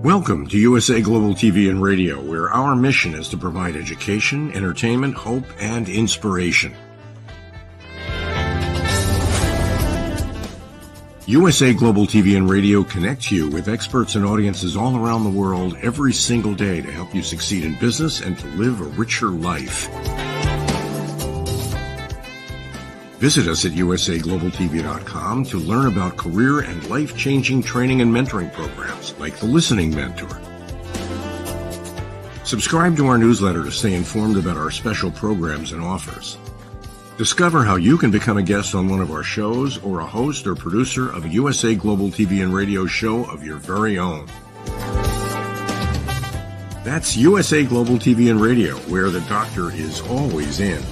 Welcome to USA Global TV and Radio, where our mission is to provide education, entertainment, hope, and inspiration. USA Global TV and Radio connects you with experts and audiences all around the world every single day to help you succeed in business and to live a richer life. Visit us at usaglobaltv.com to learn about career and life-changing training and mentoring programs like the Listening Mentor. Subscribe to our newsletter to stay informed about our special programs and offers. Discover how you can become a guest on one of our shows or a host or producer of a USA Global TV and Radio show of your very own. That's USA Global TV and Radio, where the doctor is always in.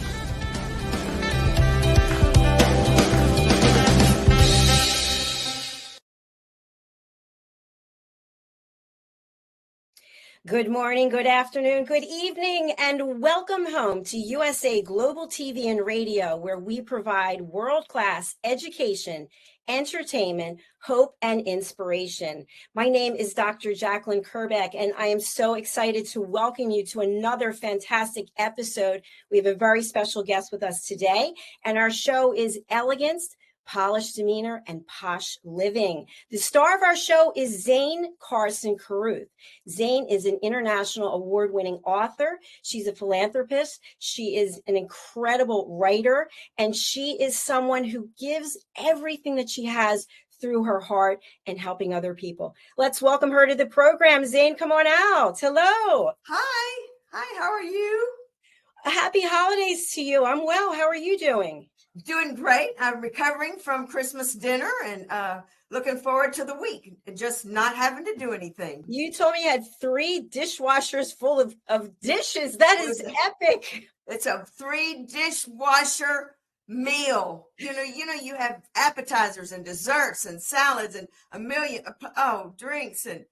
Good morning, good afternoon, good evening, and welcome home to USA Global TV and Radio, where we provide world-class education, entertainment, hope, and inspiration. My name is Dr. Jacalyn Kerbeck, and I am so excited to welcome you to another fantastic episode. We have a very special guest with us today, and our show is Elegance, Polished Demeanor, and Posh Living. The star of our show is Zane Carson Carruth. Zane is an international award-winning author. She's a philanthropist. She is an incredible writer, and she is someone who gives everything that she has through her heart and helping other people. Let's welcome her to the program. Zane, come on out. Hello. Hi. Hi, how are you? Happy holidays to you. I'm well. How are you doing? Doing great. I'm recovering from Christmas dinner and looking forward to the week, just not having to do anything. You told me you had 3 dishwashers full of dishes. That is epic. It's a 3 dishwasher meal. You know, you have appetizers and desserts and salads and a million, drinks and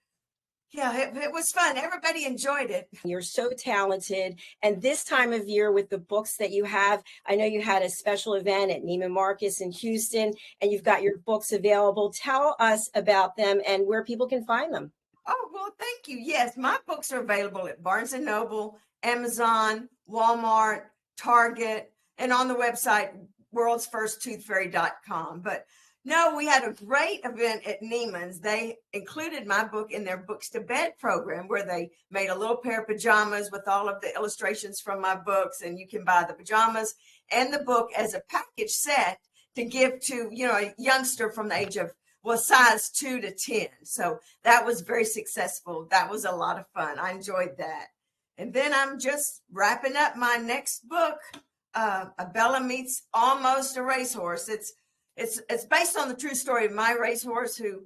yeah, it was fun. Everybody enjoyed it. You're so talented. And this time of year with the books that you have, I know you had a special event at Neiman Marcus in Houston, and you've got your books available. Tell us about them and where people can find them. Oh, well, thank you. Yes, my books are available at Barnes & Noble, Amazon, Walmart, Target, and on the website, worldsfirsttoothfairy.com. But no, we had a great event at Neiman's. They included my book in their Books to Bed program, where they made a little pair of pajamas with all of the illustrations from my books, and you can buy the pajamas and the book as a package set to give to, a youngster from the age of, size 2 to 10. So that was very successful. That was a lot of fun. I enjoyed that. And then I'm just wrapping up my next book, Abella Meets Almost a Racehorse. It's based on the true story of my racehorse, who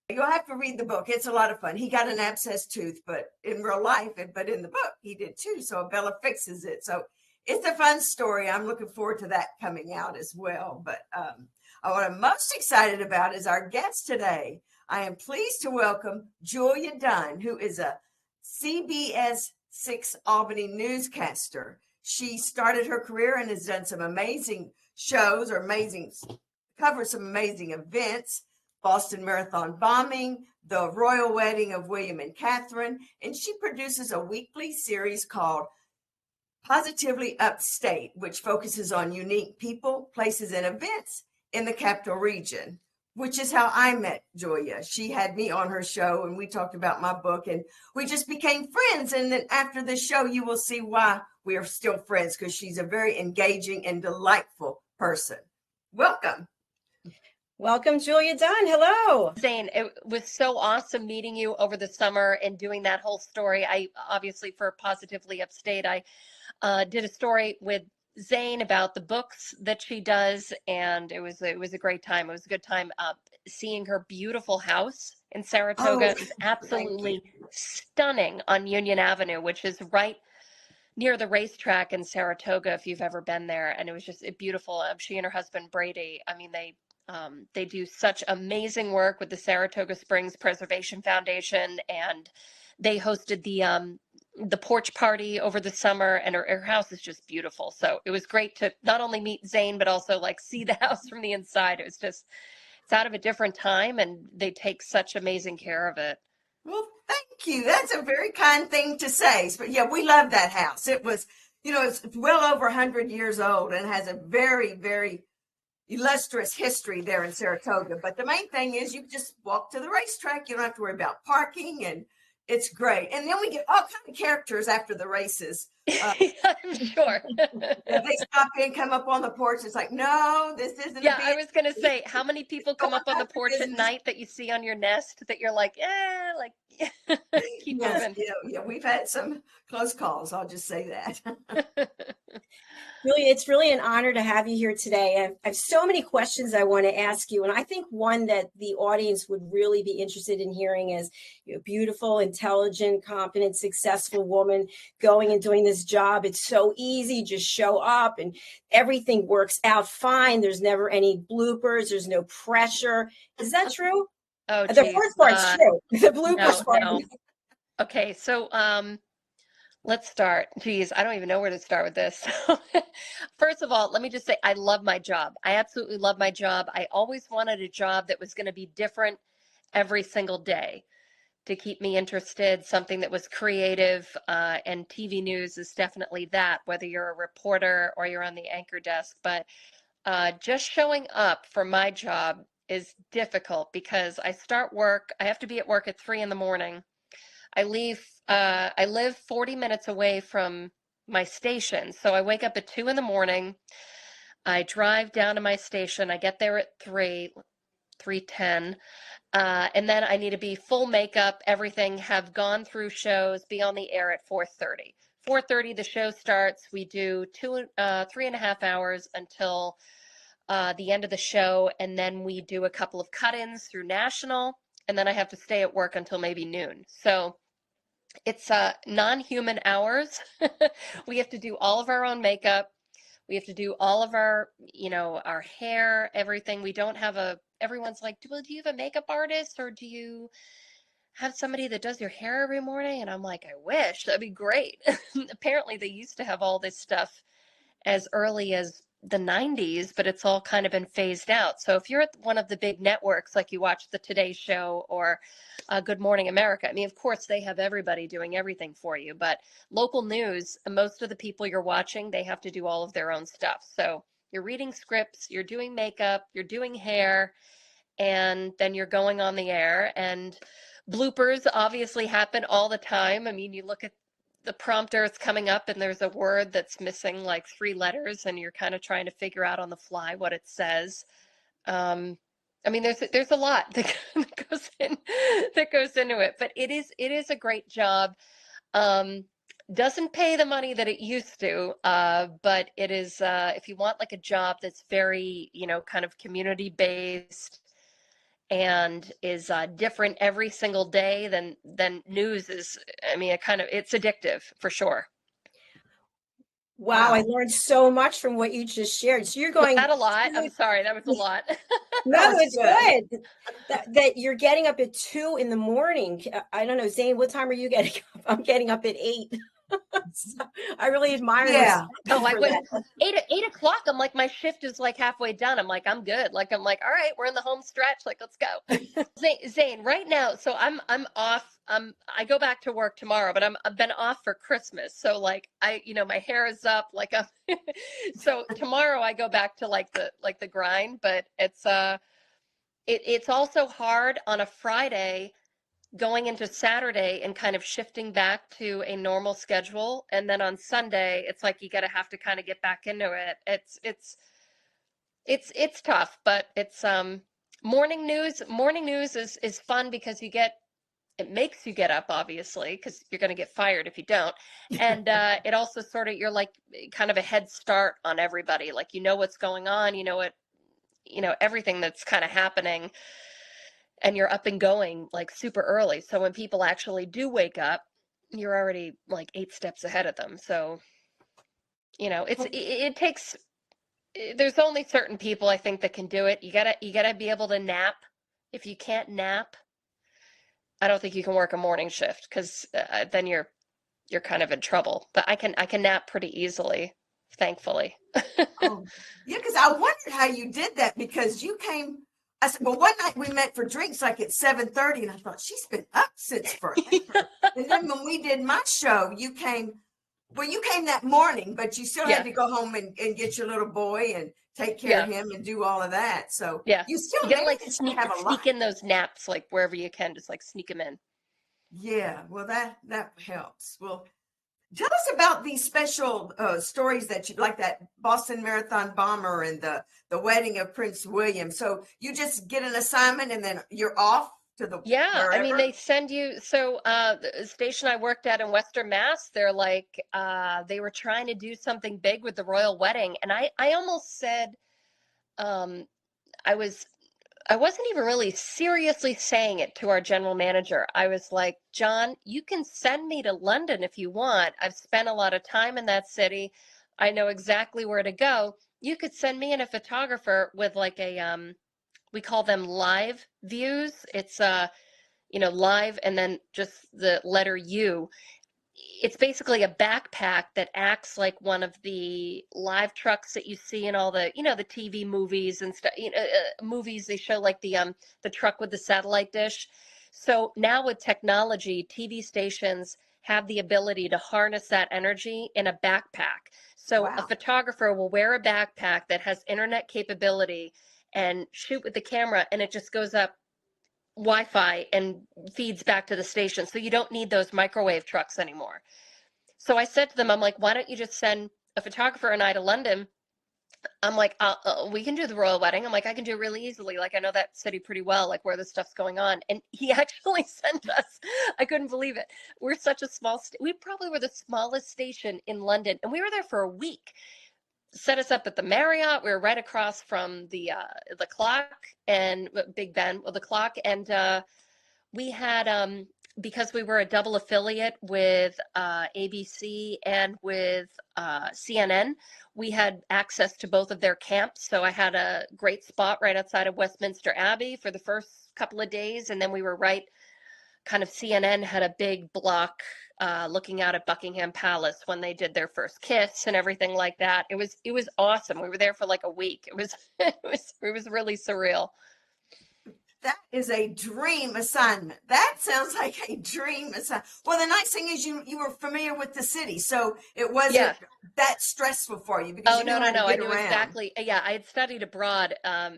you'll have to read the book. It's a lot of fun. He got an abscessed tooth, but in real life, but in the book, he did too. So Abella fixes it. So it's a fun story. I'm looking forward to that coming out as well. But what I'm most excited about is our guest today. I am pleased to welcome Julia Dunn, who is a CBS 6 Albany newscaster. She started her career and has done some amazing shows or covered some amazing events, Boston Marathon bombing, the royal wedding of William and Catherine, and she produces a weekly series called Positively Upstate, which focuses on unique people, places, and events in the capital region, which is how I met Julia. She had me on her show, and we talked about my book, and we just became friends. And then after the show, you will see why we are still friends, because she's a very engaging and delightful person. Welcome. Welcome, Julia Dunn. Hello. Zane, it was so awesome meeting you over the summer and doing that whole story. I obviously, for Positively Upstate, I did a story with Zane about the books that she does, and it was a great time. It was a good time seeing her beautiful house in Saratoga. It was absolutely stunning on Union Avenue, which is right near the racetrack in Saratoga, if you've ever been there. And it was just beautiful. She and her husband Brady, I mean, they do such amazing work with the Saratoga Springs Preservation Foundation, and they hosted the porch party over the summer, and her house is just beautiful. So it was great to not only meet Zane, but also see the house from the inside. It's out of a different time, and they take such amazing care of it. Well, thank you. That's a very kind thing to say. But yeah, we love that house. It was, it's well over 100 years old and has a very, very illustrious history there in Saratoga. But the main thing is you just walk to the racetrack. You don't have to worry about parking, and it's great. And then we get all kinds of characters after the races. I'm sure. They stop in, come up on the porch. It's like, no, this isn't. Yeah, I was going to say, how many people come up on the porch at night that you see on your nest that you're like, keep moving. Yeah, we've had some close calls. I'll just say that. Really, it's really an honor to have you here today. I have so many questions I want to ask you. And I think one that the audience would really be interested in hearing is you're a beautiful, intelligent, competent, successful woman going and doing this job. It's so easy. Just show up and everything works out fine. There's never any bloopers. There's no pressure. Is that true? Oh, the first part's true. The bloopers part. No. Okay, so let's start. Geez, I don't even know where to start with this. First of all, let me just say I love my job. I absolutely love my job. I always wanted a job that was going to be different every single day to keep me interested, something that was creative, and TV news is definitely that, whether you're a reporter or you're on the anchor desk. But just showing up for my job is difficult because I start work. I have to be at work at 3 a.m. I live 40 minutes away from my station. So I wake up at 2 a.m. I drive down to my station. I get there at 3:10. And then I need to be full makeup, everything, have gone through shows, be on the air at 4:30. 4:30, the show starts. We do 3.5 hours until the end of the show. And then we do a couple of cut-ins through national. And then I have to stay at work until maybe noon. So it's non-human hours. We have to do all of our own makeup. We have to do all of our, our hair, everything. We don't have everyone's like, well, do you have a makeup artist or do you have somebody that does your hair every morning? And I'm like, I wish, that'd be great. Apparently they used to have all this stuff as early as the 90s, but it's all kind of been phased out. So if you're at one of the big networks, like you watch the Today Show or Good Morning America, I mean, of course, they have everybody doing everything for you, but local news, most of the people you're watching, they have to do all of their own stuff. So you're reading scripts, you're doing makeup, you're doing hair, and then you're going on the air. And bloopers obviously happen all the time. I mean, you look at the prompter, it's coming up and there's a word that's missing like 3 letters and you're kind of trying to figure out on the fly what it says. I mean, there's a lot that goes into it, but it is a great job. Doesn't pay the money that it used to, but it is, if you want like a job that's very, kind of community based and is different every single day, then news is, I mean, it's addictive for sure. Wow, I learned so much from what you just shared. So you're going. Was that a lot? I'm sorry, that was a lot. No, it's good. That you're getting up at 2 a.m. I don't know, Zane, what time are you getting up? I'm getting up at 8. So I really admire this. No, I went 8 o'clock. I'm like, my shift is like halfway done. I'm like, I'm good. Like, I'm like, all right, we're in the home stretch. Like, let's go. Zane, right now. So I'm off. I go back to work tomorrow, but I've been off for Christmas. So like my hair is up. Like, so tomorrow I go back to like the grind. But it's also hard on a Friday, going into Saturday and kind of shifting back to a normal schedule. And then on Sunday, it's like you have to kind of get back into it. It's tough, but it's morning news. Morning news is fun because it makes you get up, obviously, because you're going to get fired if you don't. And it also sort of, you're like kind of a head start on everybody. Like, what's going on, everything that's kind of happening. And you're up and going like super early. So when people actually do wake up, you're already like 8 steps ahead of them. So, it takes, there's only certain people I think that can do it. You gotta be able to nap. If you can't nap, I don't think you can work a morning shift because then you're kind of in trouble. But I can nap pretty easily, thankfully. Yeah, because I wondered how you did that because you came I said, well, one night we met for drinks like at 7:30, and I thought, she's been up since forever. And then when we did my show, you came that morning, but you still had to go home and get your little boy and take care of him and do all of that. So you still gotta like managed sneak to have a life. in those naps, like wherever you can, just like sneak them in. Yeah, well, that helps. Well, tell us about these special stories that you like, that Boston Marathon bomber and the wedding of Prince William. So you just get an assignment and then you're off to the wherever? I mean, they send you. So the station I worked at in Western Mass, they're like, they were trying to do something big with the royal wedding, and I almost said, I wasn't even really seriously saying it to our general manager. I was like, John, you can send me to London if you want. I've spent a lot of time in that city. I know exactly where to go. You could send me in a photographer with like a, we call them live views. It's, live and then just the letter U. It's basically a backpack that acts like one of the live trucks that you see in all the, the TV movies and stuff. Movies, they show like the truck with the satellite dish. So now with technology, TV stations have the ability to harness that energy in a backpack. So a photographer will wear a backpack that has internet capability and shoot with the camera, and it just goes up Wi-Fi and feeds back to the station. So you don't need those microwave trucks anymore. So I said to them, I'm like, why don't you just send a photographer and I to London? I'm like, we can do the royal wedding. I'm like, I can do it really easily. Like, I know that city pretty well, like where this stuff's going on. And he actually sent us, I couldn't believe it. We're such a small, we probably were the smallest station in London. And we were there for a week. Set us up at the Marriott. We were right across from the clock and Big Ben with the clock. And we had, because we were a double affiliate with ABC and with CNN, we had access to both of their camps. So I had a great spot right outside of Westminster Abbey for the first couple of days. And then we were right, kind of CNN had a big block looking out at Buckingham Palace when they did their first kiss and everything like that. It was awesome. We were there for like a week. It was really surreal. That is a dream assignment. That sounds like a dream assignment. Well, the nice thing is you were familiar with the city, so it wasn't that stressful for you because no. I knew around. Exactly. Yeah, I had studied abroad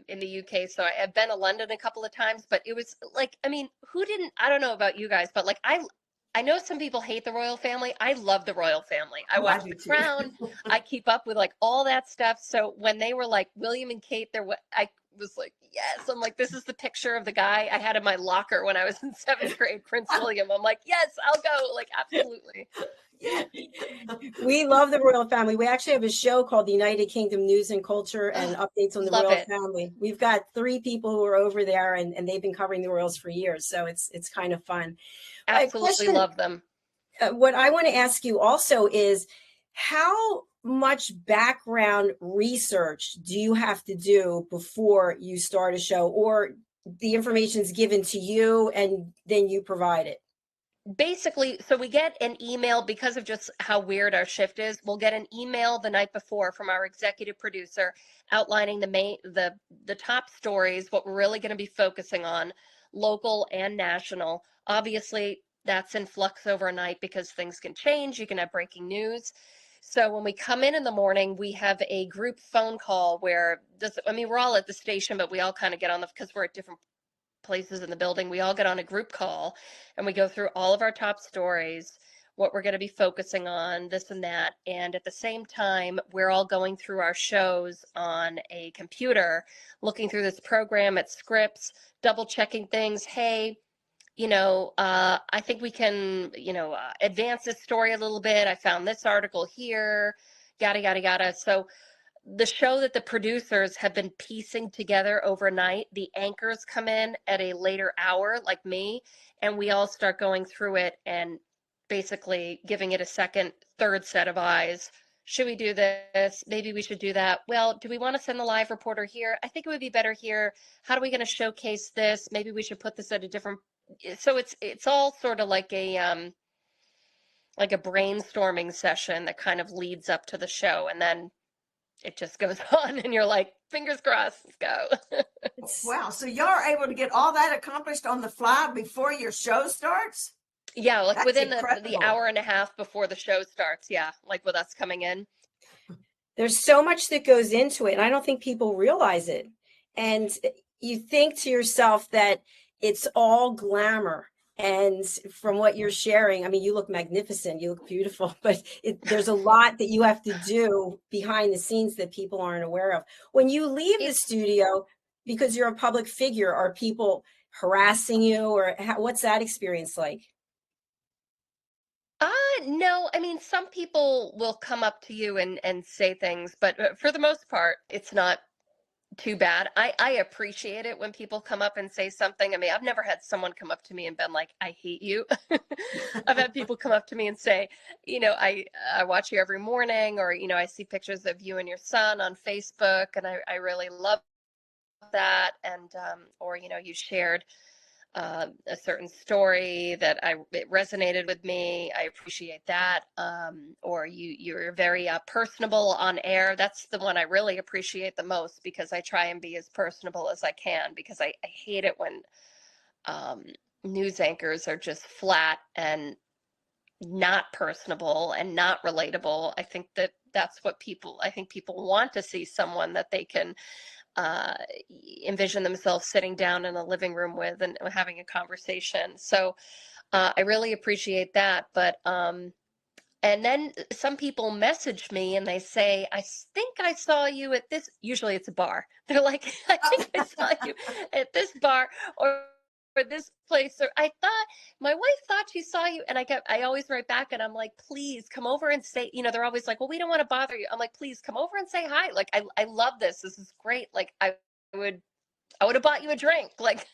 in the UK, so I've been to London a couple of times, but it was like, I mean, who didn't? I don't know about you guys, but like I know some people hate the royal family. I love the royal family. I watch The Crown. I keep up with like all that stuff. So when they were like William and Kate, I was like, yes. I'm like, this is the picture of the guy I had in my locker when I was in 7th grade, Prince William. I'm like, yes, I'll go. Like, absolutely. Yeah. We love the royal family. We actually have a show called the United Kingdom News and Culture and updates on the royal family. We've got 3 people who are over there and they've been covering the royals for years. So it's kind of fun. Absolutely love them. What I want to ask you also is, how much background research do you have to do before you start a show, or the information is given to you and then you provide it? Basically, so we get an email because of just how weird our shift is. We'll get an email the night before from our executive producer outlining the top stories, what we're really going to be focusing on, local and national. Obviously, that's in flux overnight because things can change. You can have breaking news. So when we come in the morning, we have a group phone call where we're all at the station, but we all kind of get on because we're at different places in the building. We all get on a group call and we go through all of our top stories, what we're going to be focusing on, this and that. And at the same time, we're all going through our shows on a computer, looking through this program at scripts, double checking things. Hey, I think we can, advance this story a little bit. I found this article here, yada, yada, yada. So the show that the producers have been piecing together overnight, the anchors come in at a later hour, like me, and we all start going through it and basically giving it a second, third set of eyes. Should we do this? Maybe we should do that. Well, do we want to send the live reporter here? I think it would be better here. How are we going to showcase this? Maybe we should put this at a different. So it's all sort of like a brainstorming session that kind of leads up to the show, and then it just goes on and you're like, Fingers crossed. Let's go. Wow. So y'all are able to get all that accomplished on the fly before your show starts? Yeah, like That's within the incredible. hour and a half before the show starts. Yeah, like with us coming in. There's so much that goes into it, and I don't think people realize it. And you think to yourself that it's all glamour. And from what you're sharing, I mean, you look magnificent, you look beautiful, but there's a lot that you have to do behind the scenes that people aren't aware of. When you leave the studio, because you're a public figure, are people harassing you, or what's that experience like? No, I mean, some people will come up to you and say things, but for the most part, it's not too bad. I appreciate it when people come up and say something. I mean, I've never had someone come up to me and been like, I hate you. I've had people come up to me and say, I watch you every morning, or, I see pictures of you and your son on Facebook, and I really love that. And, or, you shared a certain story that it resonated with me. I appreciate that. Or you're very personable on air. That's the one I really appreciate the most, because I try and be as personable as I can, because I hate it when news anchors are just flat and not personable and not relatable. I think people want to see someone that they can envision themselves sitting down in a living room with and having a conversation. So I really appreciate that. But and then some people message me and they say, I think I saw you at this, usually it's a bar. They're like, I think I saw you at this bar or this place, or my wife thought she saw you. And I always write back and I'm like, please come over and say, they're always like, well, we don't want to bother you. I'm like, please come over and say hi. Like, I love this. This is great. Like I would have bought you a drink. Like,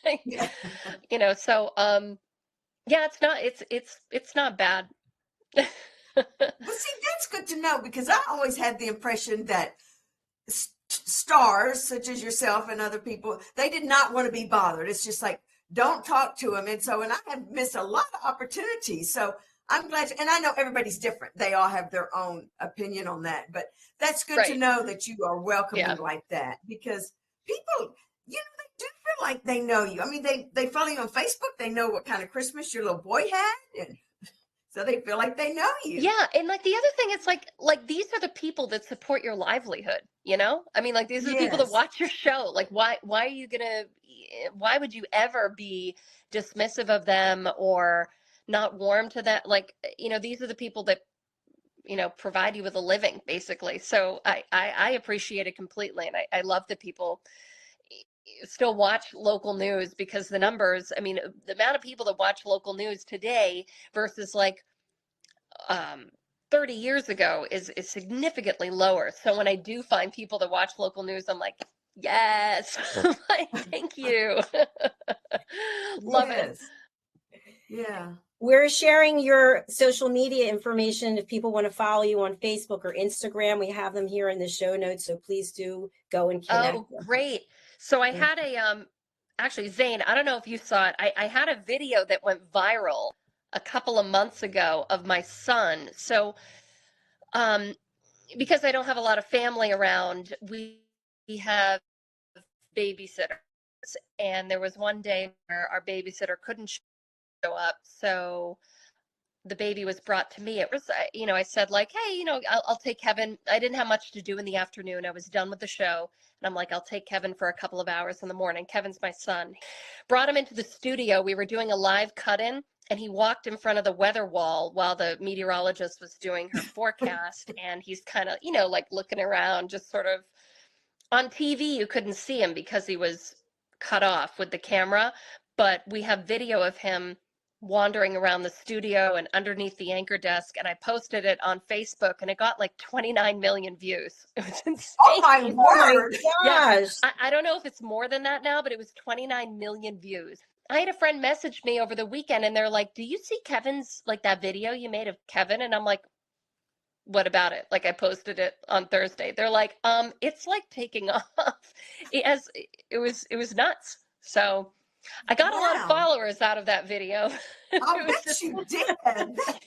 so, yeah, it's not bad. Well, see, that's good to know, because I always had the impression that stars such as yourself and other people, they did not want to be bothered. It's just like, don't talk to them. And so, and I have missed a lot of opportunities. So I'm glad and I know everybody's different. They all have their own opinion on that, but that's good to know that you are welcoming like that, because people, they do feel like they know you. I mean, they follow you on Facebook. They know what kind of Christmas your little boy had. And so they feel like they know you. Yeah. And like the other thing, it's like these are the people that support your livelihood, I mean, like these are the people that watch your show. Like, why would you ever be dismissive of them or not warm to that? Like, these are the people that, provide you with a living, basically. So I appreciate it completely. And I love that people still watch local news, because the numbers, I mean, the amount of people that watch local news today versus like 30 years ago is significantly lower. So when I do find people that watch local news, I'm like, yes, thank you. Love it. Yeah. We're sharing your social media information. If people want to follow you on Facebook or Instagram, we have them here in the show notes. So please do go and connect. Oh, great. So I had actually, Zane, I don't know if you saw it. I had a video that went viral a couple of months ago of my son. So, because I don't have a lot of family around, we have babysitters. And there was one day where our babysitter couldn't show up. So the baby was brought to me. It was, I said like, hey, I'll take Kevin. I didn't have much to do in the afternoon. I was done with the show. And I'm like, I'll take Kevin for a couple of hours in the morning. Kevin's my son. Brought him into the studio. We were doing a live cut-in, and he walked in front of the weather wall while the meteorologist was doing her forecast. And he's kind of, like looking around, just sort of on TV. You couldn't see him because he was cut off with the camera. But we have video of him wandering around the studio and underneath the anchor desk, and I posted it on Facebook, and it got like 29 million views. It was insane. Oh my word! Gosh. Yeah. I don't know if it's more than that now, but it was 29 million views. I had a friend message me over the weekend, and they're like, do you see Kevin's, like that video you made of Kevin? And I'm like, what about it? Like, I posted it on Thursday. They're like, it's like taking off. It was nuts. So I got a lot of followers out of that video. I bet you did.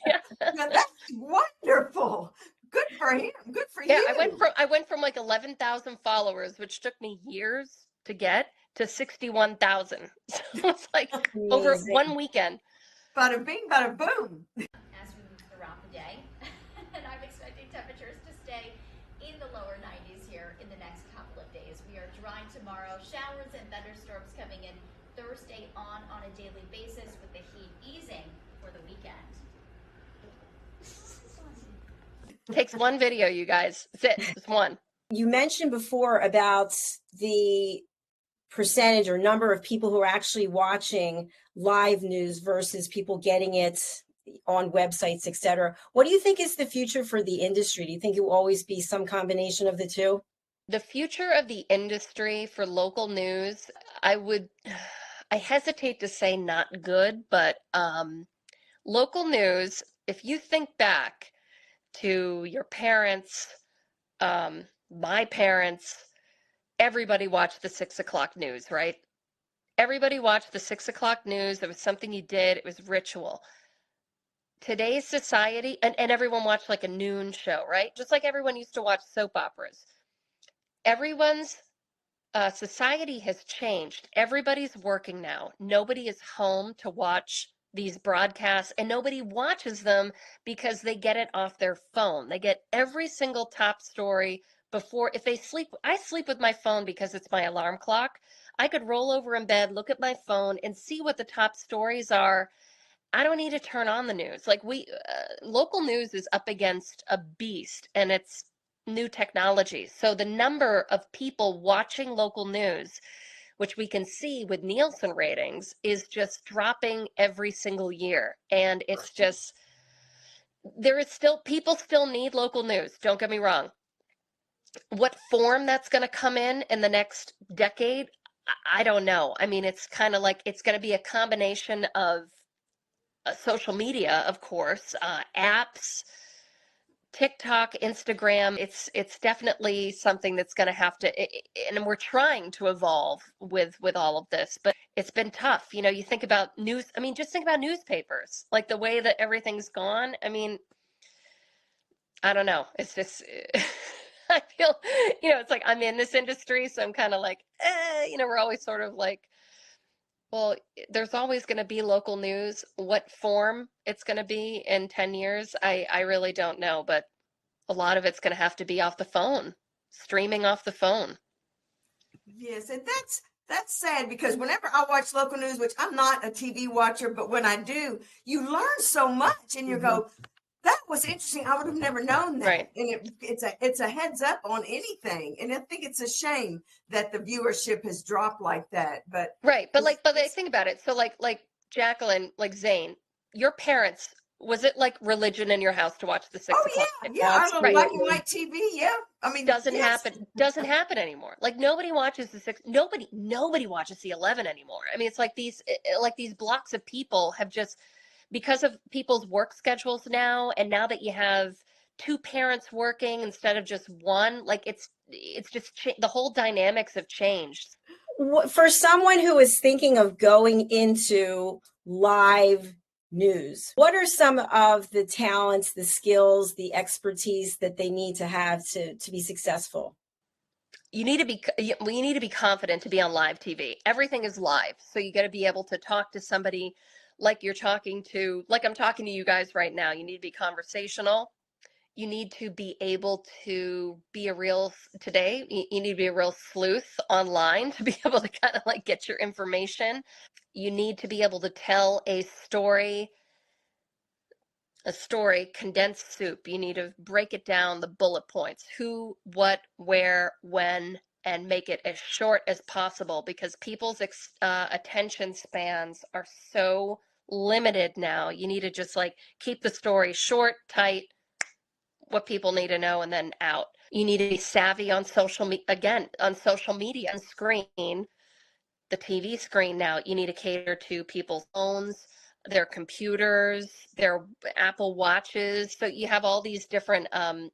Yeah. That's wonderful. Good for him. Good for Yeah, you. I went from like 11,000 followers, which took me years to get, to 61,000. So it's like over Amazing. one weekend. Bada bing, bada boom. As we move throughout the day, and I'm expecting temperatures to stay in the lower 90s here in the next couple of days. We are drying tomorrow, showers and thunderstorms coming in Thursday on a daily basis, with the heat easing for the weekend. Takes one video, you guys. That's it. Just one. You mentioned before about the percentage or number of people who are actually watching live news versus people getting it on websites, et cetera. What do you think is the future for the industry? Do you think it will always be some combination of the two? The future of the industry for local news, I hesitate to say not good, but local news, if you think back to your parents, my parents, everybody watched the 6 o'clock news, right? Everybody watched the 6 o'clock news. It was something you did. It was ritual. Today's society, and everyone watched like a noon show, right? Just like everyone used to watch soap operas. Everyone's society has changed. Everybody's working now. Nobody is home to watch these broadcasts, and nobody watches them because they get it off their phone. They get every single top story before, if they sleep. I sleep with my phone because it's my alarm clock. I could roll over in bed, look at my phone, and see what the top stories are. I don't need to turn on the news. Like local news is up against a beast, and it's new technology. So the number of people watching local news, which we can see with Nielsen ratings, is just dropping every single year. And it's just, people still need local news. Don't get me wrong. What form that's going to come in the next decade, I don't know. I mean, it's kind of like, it's going to be a combination of social media, of course, apps, TikTok, Instagram. It's definitely something that's going to have to, and we're trying to evolve with all of this, but it's been tough. You know, you think about news. I mean, just think about newspapers, like the way that everything's gone. I mean, I don't know. It's just, I feel, it's like I'm in this industry, so I'm kind of like, we're always sort of like, well, there's always going to be local news. What form it's going to be in 10 years, I really don't know, but a lot of it's going to have to be off the phone, streaming off the phone. Yes, and that's sad, because whenever I watch local news, which I'm not a TV watcher, but when I do, you learn so much, and you go, that was interesting. I would have never known that. Right. And it's a heads up on anything. And I think it's a shame that the viewership has dropped like that. But right. But think about it. So like Jacalyn, like Zane, your parents, was it like religion in your house to watch the 6 o'clock? Yeah, I black and white TV. Yeah, I mean, doesn't happen anymore. Like nobody watches the 6. Nobody watches the 11 anymore. I mean, it's like these blocks of people have just, because of people's work schedules now, and now that you have two parents working instead of just one, like it's just the whole dynamics have changed. For someone who is thinking of going into live news, what are some of the talents, the skills, the expertise that they need to have to be successful? You need to be confident to be on live TV. Everything is live, so you got to be able to talk to somebody like I'm talking to you guys right now. You need to be conversational. You need to be able to be you need to be a real sleuth online to be able to kind of like get your information. You need to be able to tell a story, condensed soup. You need to break it down, the bullet points, who, what, where, when, and make it as short as possible, because people's attention spans are so limited now. You need to just like keep the story short, tight, what people need to know, and then out. You need to be savvy on social media, and screen, the TV screen now. You need to cater to people's phones, their computers, their Apple Watches. So you have all these different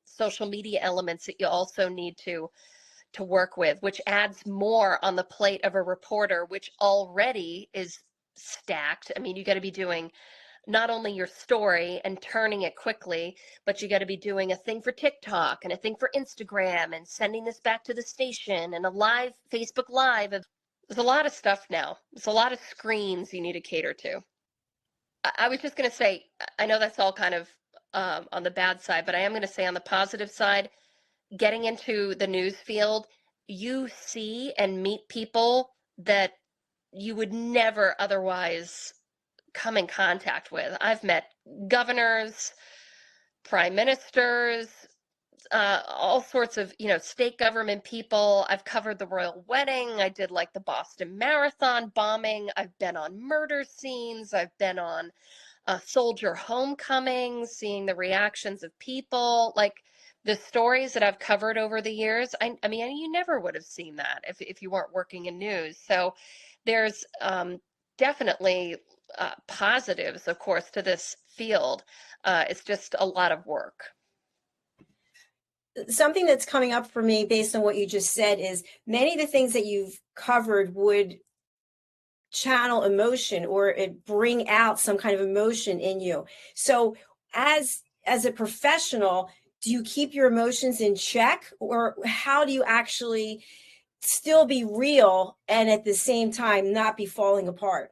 social media elements that you also need to work with, which adds more on the plate of a reporter, which already is stacked. I mean, you got to be doing not only your story and turning it quickly, but you got to be doing a thing for TikTok and a thing for Instagram and sending this back to the station and a live Facebook Live. There's a lot of stuff now. There's a lot of screens you need to cater to. I was just going to say, I know that's all kind of on the bad side, but I am going to say on the positive side, getting into the news field, you see and meet people that you would never otherwise come in contact with. I've met governors, prime ministers, all sorts of, state government people. I've covered the royal wedding. I did like the Boston Marathon bombing. I've been on murder scenes. I've been on soldier homecomings, seeing the reactions of people. Like the stories that I've covered over the years, I mean, you never would have seen that if you weren't working in news. So there's definitely positives, of course, to this field. It's just a lot of work. Something that's coming up for me based on what you just said is many of the things that you've covered would channel emotion, or it bring out some kind of emotion in you. So as a professional, do you keep your emotions in check, or how do you actually still be real and at the same time not be falling apart?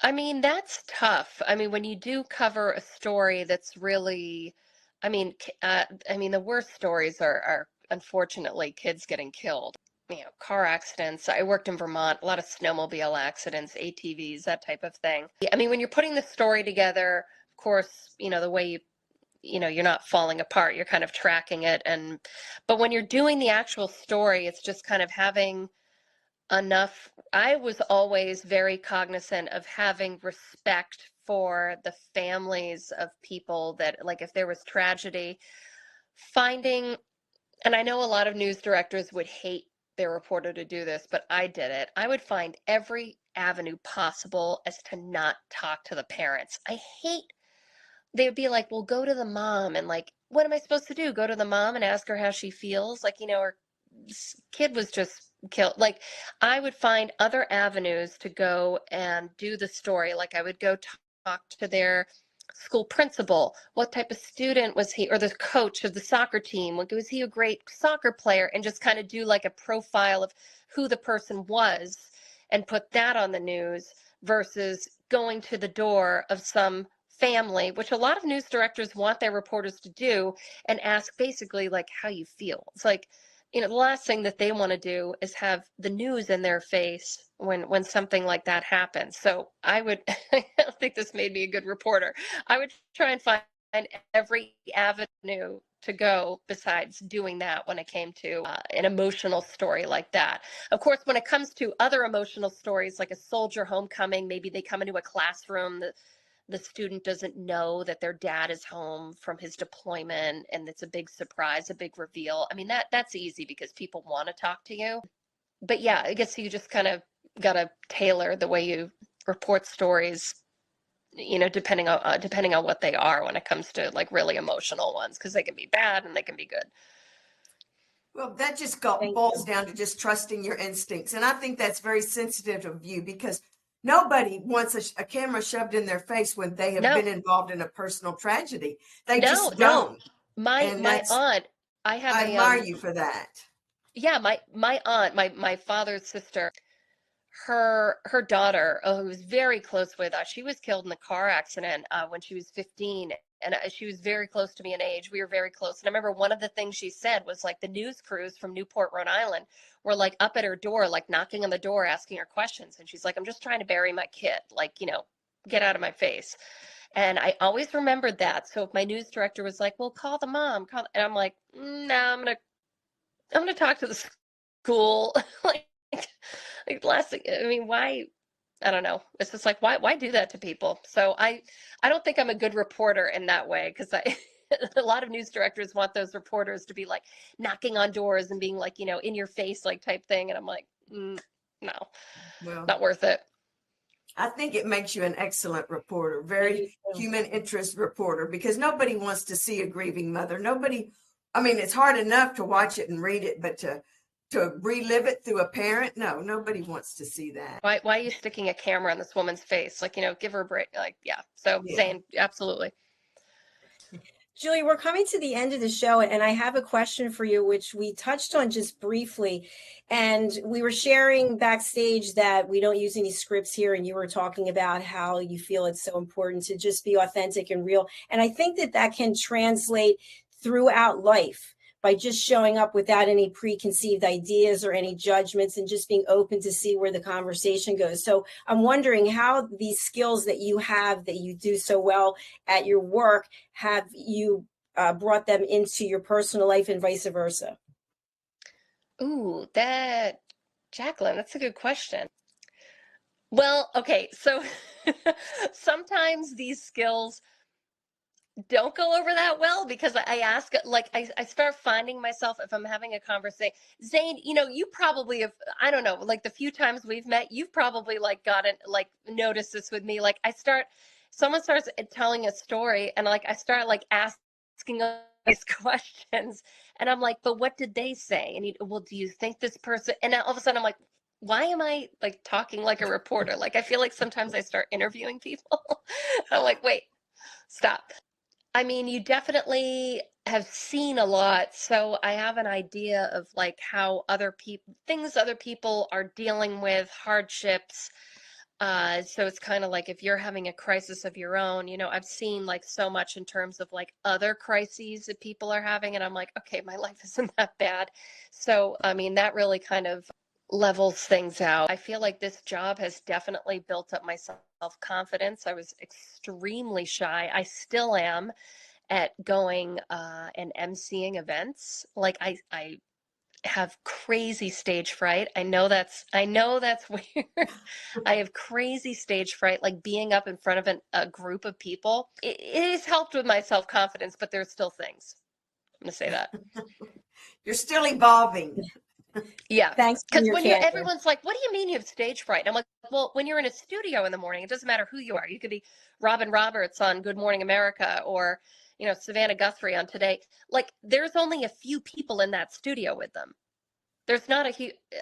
I mean, that's tough. I mean, when you do cover a story that's really, the worst stories are unfortunately kids getting killed. Car accidents. I worked in Vermont, a lot of snowmobile accidents, ATVs, that type of thing. I mean, when you're putting the story together, of course, the way you're not falling apart, you're kind of tracking it. But when you're doing the actual story, it's just kind of having enough. I was always very cognizant of having respect for the families of people that, like, if there was tragedy, finding, and I know a lot of news directors would hate their reporter to do this, but I did it. I would find every avenue possible as to not talk to the parents. They would be like, well, go to the mom. And like, what am I supposed to do? Go to the mom and ask her how she feels? Like, her kid was just killed. Like, I would find other avenues to go and do the story. Like, I would go talk to their school principal. What type of student was he? Or the coach of the soccer team. Was he a great soccer player? And just kind of do like a profile of who the person was and put that on the news versus going to the door of some family, which a lot of news directors want their reporters to do, and ask basically like how you feel. It's like, the last thing that they want to do is have the news in their face when something like that happens. So I would, I don't think this made me a good reporter. I would try and find every avenue to go besides doing that when it came to an emotional story like that. Of course, when it comes to other emotional stories, like a soldier homecoming, maybe they come into a classroom, the student doesn't know that their dad is home from his deployment, and it's a big surprise, a big reveal. I mean, that's easy because people want to talk to you. But yeah, I guess you just kind of got to tailor the way you report stories, depending on what they are when it comes to like really emotional ones, because they can be bad and they can be good. Well, that just boils down to just trusting your instincts. And I think that's very sensitive of you, because nobody wants a camera shoved in their face when they have been involved in a personal tragedy. They just don't. My aunt, I admire you for that. Yeah, my aunt, my father's sister, her daughter, who was very close with us, she was killed in a car accident when she was 15. And she was very close to me in age. We were very close. And I remember one of the things she said was like the news crews from Newport, Rhode Island were like up at her door, like knocking on the door, asking her questions. And she's like, I'm just trying to bury my kid. Like, get out of my face. And I always remembered that. So if my news director was like, well, call the mom, and I'm like, no, I'm going to talk to the school. like last thing, I mean, why? I don't know. It's just like, why do that to people? So I don't think I'm a good reporter in that way, because a lot of news directors want those reporters to be like knocking on doors and being like, in your face, like type thing. And I'm like, no, not worth it. I think it makes you an excellent reporter, very human interest reporter, because nobody wants to see a grieving mother. It's hard enough to watch it and read it, but to to relive it through a parent. No, nobody wants to see that. Why are you sticking a camera in this woman's face? Like, give her a break. Like, yeah. So Yeah. Zane, absolutely. Julie, we're coming to the end of the show, and I have a question for you, which we touched on just briefly. And we were sharing backstage that we don't use any scripts here, and you were talking about how you feel it's so important to just be authentic and real. And I think that can translate throughout life by just showing up without any preconceived ideas or any judgments and just being open to see where the conversation goes. So I'm wondering how these skills that you have, that you do so well at your work, have you brought them into your personal life and vice versa? Ooh, Jacalyn, that's a good question. Well, okay, so sometimes these skills don't go over that well because I ask, like, I start finding myself, if I'm having a conversation, Zane, you probably have, I don't know, like the few times we've met, you've probably like gotten, like, noticed this with me. Like someone starts telling a story and like, I start like asking these questions and I'm like, but what did they say? And well, do you think this person, and then all of a sudden I'm like, why am I like talking like a reporter? Like, I feel like sometimes I start interviewing people. I'm like, wait, stop. I mean, you definitely have seen a lot, so I have an idea of like how things other people are dealing with, hardships. So it's kind of like if you're having a crisis of your own, I've seen like so much in terms of like other crises that people are having, and I'm like, okay, my life isn't that bad. So, I mean, that really kind of levels things out. I feel like this job has definitely built up my self-confidence. I was extremely shy. I still am at going and emceeing events. Like I have crazy stage fright. I know that's weird. I have crazy stage fright, like being up in front of a group of people. It has helped with my self-confidence, but there's still things. I'm going to say that. You're still evolving. Yeah. Thanks for Because your when candor. everyone's like, what do you mean you have stage fright? And I'm like, well, when you're in a studio in the morning, it doesn't matter who you are. You could be Robin Roberts on Good Morning America or, Savannah Guthrie on Today. Like, there's only a few people in that studio with them. There's not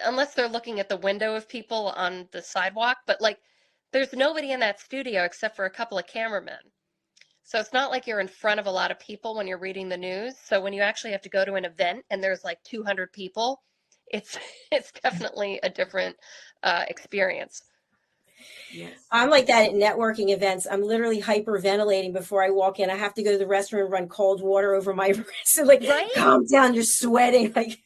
unless they're looking at the window of people on the sidewalk, but like, there's nobody in that studio except for a couple of cameramen. So it's not like you're in front of a lot of people when you're reading the news. So when you actually have to go to an event and there's like 200 people, it's definitely a different experience. Yes. I'm like that at networking events. I'm literally hyperventilating before I walk in. I have to go to the restroom and run cold water over my wrist. Like, right? Calm down, you're sweating. Like,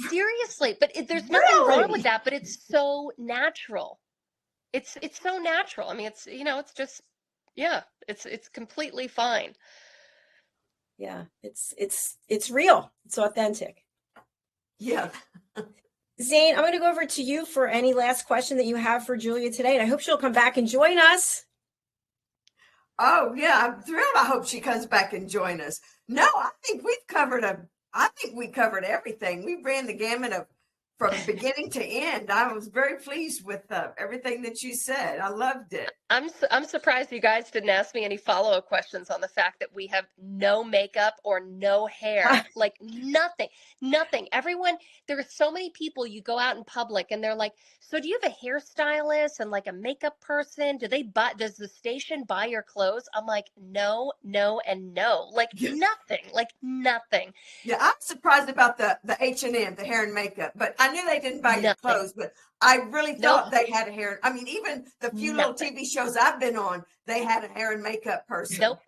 seriously, but there's nothing wrong with that. But it's so natural. It's so natural. I mean, it's it's just it's completely fine. Yeah, it's real. It's authentic. Yeah. Zane, I'm going to go over to you for any last question that you have for Julia today, and I hope she'll come back and join us. Oh yeah, I'm thrilled. I hope she comes back and join us. No, I think we covered everything. We ran the gamut from beginning to end. I was very pleased with everything that you said. I loved it. I'm surprised you guys didn't ask me any follow-up questions on the fact that we have no makeup or no hair, like nothing. Everyone, there are so many people, you go out in public and they're like, so do you have a hairstylist and like a makeup person? Does the station buy your clothes? I'm like, no, and no, like nothing. Yeah, I'm surprised about the H&M, the hair and makeup, but I knew they didn't buy your clothes, but I really thought they had a hair. I mean, even the few little TV shows I've been on, they had a hair and makeup person. Nope.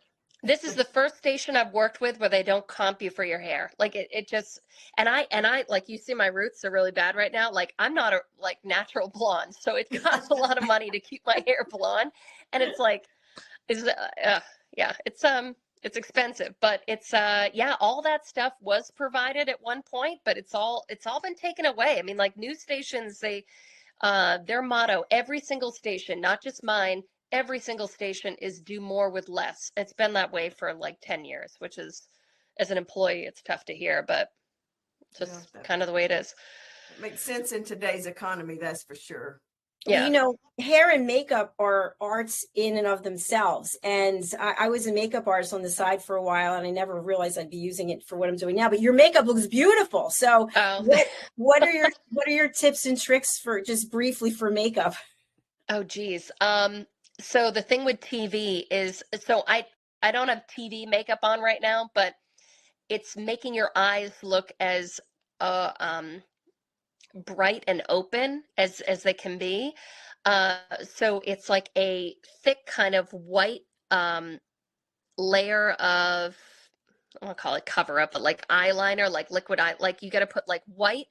This is the first station I've worked with where they don't comp you for your hair. Like it just, and I like, you see my roots are really bad right now. Like I'm not a like natural blonde. So it costs a lot of money to keep my hair blonde. And it's like, it's expensive, but it's, all that stuff was provided at one point, but it's all been taken away. I mean, like news stations, their motto, every single station, not just mine, every single station is do more with less. It's been that way for like 10 years, which is, as an employee, it's tough to hear, but just kind of the way it is. It makes sense in today's economy, that's for sure. Yeah. Hair and makeup are arts in and of themselves. And I was a makeup artist on the side for a while, and I never realized I'd be using it for what I'm doing now. But your makeup looks beautiful. So Oh. what are your tips and tricks for, just briefly, for makeup? Oh, geez. So the thing with TV is, so I don't have TV makeup on right now, but it's making your eyes look as bright and open as they can be. So it's like a thick kind of white layer of, I don't call it cover up, but like eyeliner, like liquid eye, like you got to put like white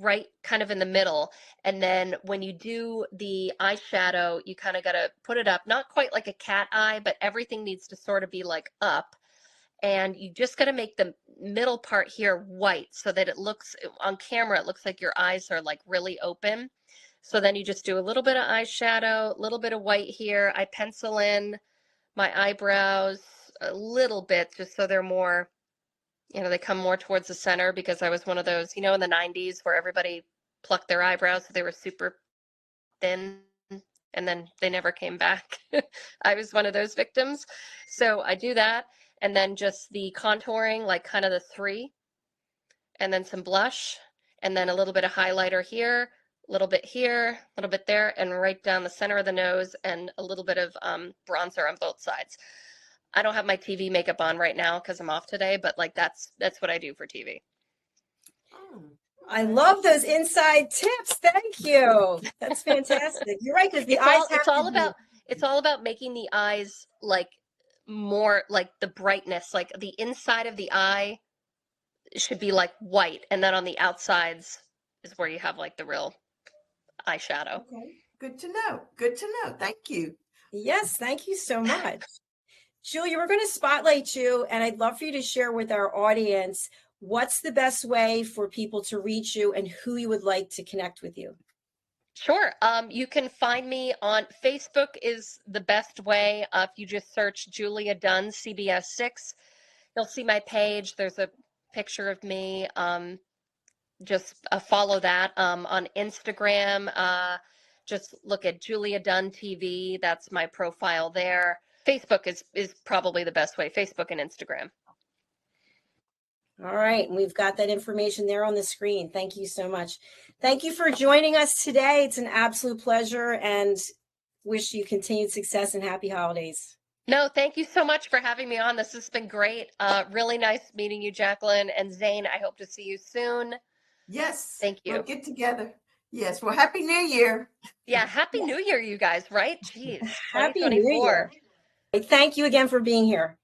right kind of in the middle. And then when you do the eyeshadow, you kind of got to put it up, not quite like a cat eye, but everything needs to sort of be like up. And you just got to make the middle part here white so that it looks, on camera, it looks like your eyes are like really open. So then you just do a little bit of eyeshadow, a little bit of white here. I pencil in my eyebrows a little bit just so they're more, they come more towards the center, because I was one of those, in the 90s where everybody plucked their eyebrows so they were super thin and then they never came back. I was one of those victims. So I do that. And then just the contouring, like kind of the 3, and then some blush, and then a little bit of highlighter here, a little bit here, a little bit there, and right down the center of the nose, and a little bit of bronzer on both sides. I don't have my TV makeup on right now because I'm off today, but like that's what I do for TV. I love those inside tips. Thank you. That's fantastic. You're right, because it's all about making the eyes like more like the brightness, like the inside of the eye should be like white, and then on the outsides is where you have like the real eyeshadow. Okay. Good to know. Good to know. Thank you. Yes, thank you so much. Julia, we're going to spotlight you, and I'd love for you to share with our audience what's the best way for people to reach you and who you would like to connect with you. Sure. You can find me on Facebook is the best way. If you just search Julia Dunn, CBS 6, you'll see my page. There's a picture of me. Just follow that. On Instagram, just look at Julia Dunn TV. That's my profile there. Facebook is probably the best way, Facebook and Instagram. All right. And we've got that information there on the screen. Thank you so much. Thank you for joining us today. It's an absolute pleasure, and wish you continued success and happy holidays. No, thank you so much for having me on. This has been great. Really nice meeting you, Jacalyn, and Zane. I hope to see you soon. Yes. Thank you. We'll get together. Yes. Well, Happy New Year. Yeah. Happy New Year, you guys, right? Jeez. Happy New Year. Thank you again for being here.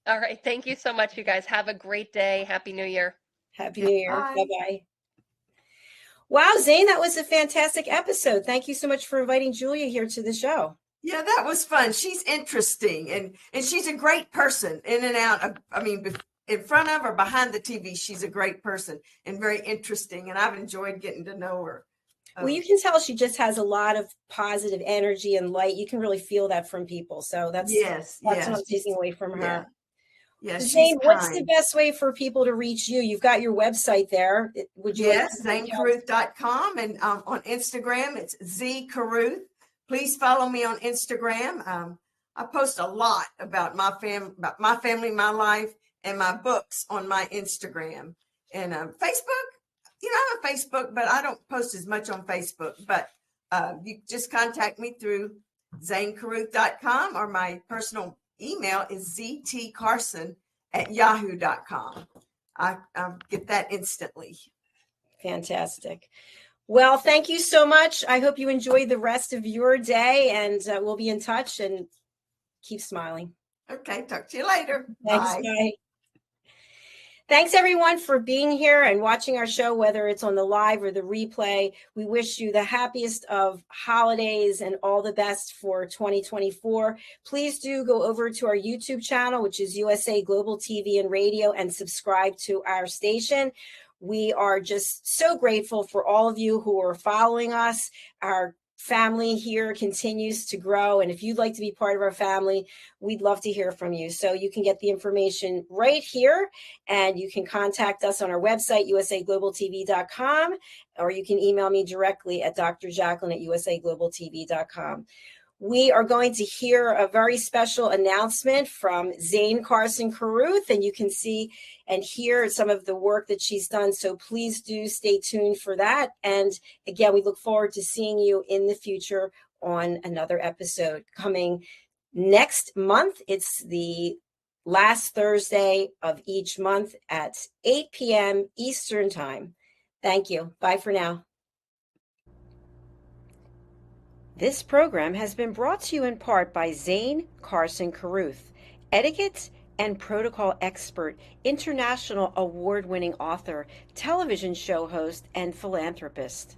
All right. Thank you so much, you guys. Have a great day. Happy New Year. Happy New Year. Bye-bye. Wow, Zane, that was a fantastic episode. Thank you so much for inviting Julia here to the show. Yeah, that was fun. She's interesting, and she's a great person in and out of, in front of or behind the TV. She's a great person and very interesting, and I've enjoyed getting to know her. Well, you can tell she just has a lot of positive energy and light. You can really feel that from people. So that's what I'm taking away from her. Yeah, Zane, what's the best way for people to reach you? You've got your website there. Would you? Yes, zanecarruth.com, and on Instagram, it's Z Carruth. Please follow me on Instagram. I post a lot about my family, my life, and my books on my Instagram. And Facebook, I'm on Facebook, but I don't post as much on Facebook. But you just contact me through zanecarruth.com, or my personal email is ztcarson@yahoo.com. I get that instantly. Fantastic. Well, thank you so much. I hope you enjoy the rest of your day, and we'll be in touch, and keep smiling. Okay. Talk to you later. Thanks. Bye. Bye. Thanks, everyone, for being here and watching our show, whether it's on the live or the replay. We wish you the happiest of holidays and all the best for 2024. Please do go over to our YouTube channel, which is USA Global TV and Radio, and subscribe to our station. We are just so grateful for all of you who are following us. Our family here continues to grow. And if you'd like to be part of our family, we'd love to hear from you. So you can get the information right here, and you can contact us on our website, usaglobaltv.com, or you can email me directly at drjacalyn@usaglobaltv.com. We are going to hear a very special announcement from Zane Carson Carruth, and you can see and hear some of the work that she's done. So please do stay tuned for that. And again, we look forward to seeing you in the future on another episode coming next month. It's the last Thursday of each month at 8 p.m. Eastern Time. Thank you. Bye for now. This program has been brought to you in part by Zane Carson Carruth, etiquette and protocol expert, international award-winning author, television show host, and philanthropist.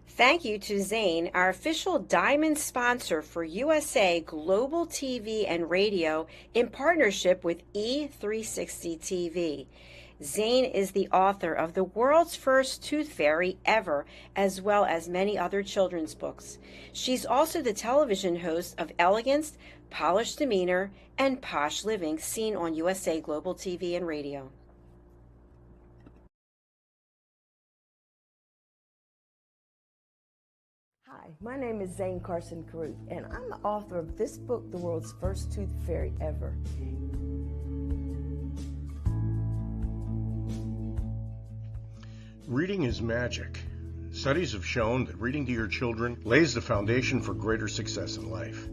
Thank you to Zane, our official diamond sponsor for USA Global TV and Radio in partnership with E360 TV. Zane is the author of The World's First Tooth Fairy Ever, as well as many other children's books. She's also the television host of ELEGANCE, Polished Demeanor, and POSH Living, seen on USA Global TV and Radio. Hi, my name is Zane Carson Carruth, and I'm the author of this book, The World's First Tooth Fairy Ever. Reading is magic. Studies have shown that reading to your children lays the foundation for greater success in life.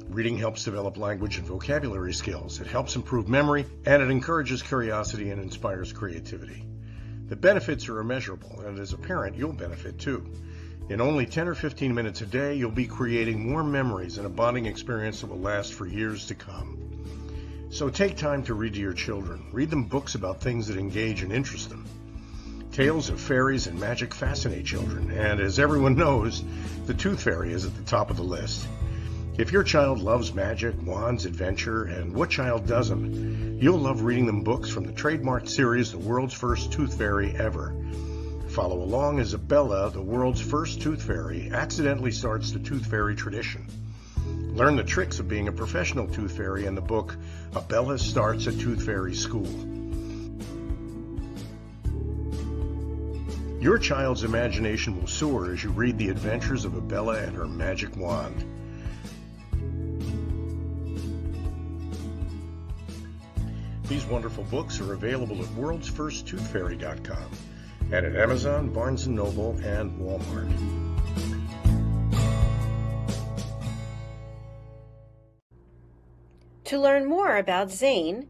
Reading helps develop language and vocabulary skills. It helps improve memory, and it encourages curiosity and inspires creativity. The benefits are immeasurable, and as a parent, you'll benefit too. In only 10 or 15 minutes a day, you'll be creating more memories and a bonding experience that will last for years to come. So take time to read to your children. Read them books about things that engage and interest them. Tales of fairies and magic fascinate children, and as everyone knows, the Tooth Fairy is at the top of the list. If your child loves magic, wands, adventure, and what child doesn't, you'll love reading them books from the trademarked series, The World's First Tooth Fairy Ever. Follow along as Abella, the world's first tooth fairy, accidentally starts the tooth fairy tradition. Learn the tricks of being a professional tooth fairy in the book, Abella Starts a Tooth Fairy School. Your child's imagination will soar as you read the adventures of Abella and her magic wand. These wonderful books are available at worldsfirsttoothfairy.com and at Amazon, Barnes & Noble, and Walmart. To learn more about Zane,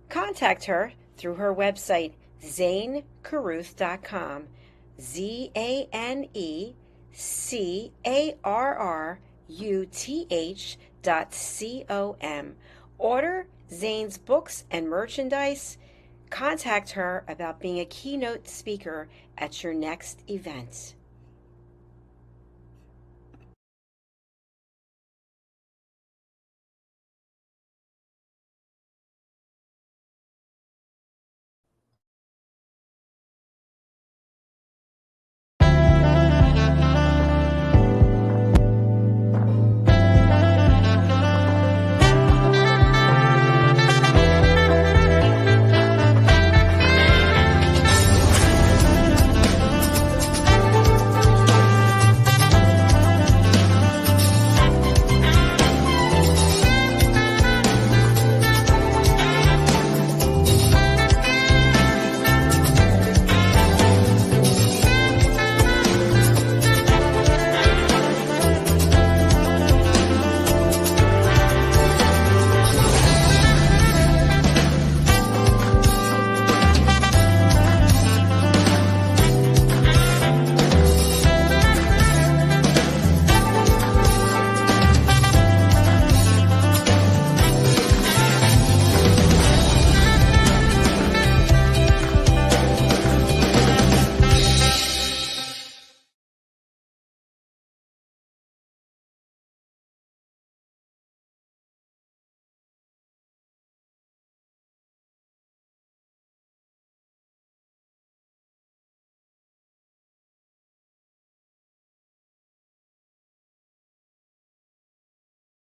contact her through her website, zanecarruth.com. ZANECARRUTH.com. Order Zane's books and merchandise. Contact her about being a keynote speaker at your next event.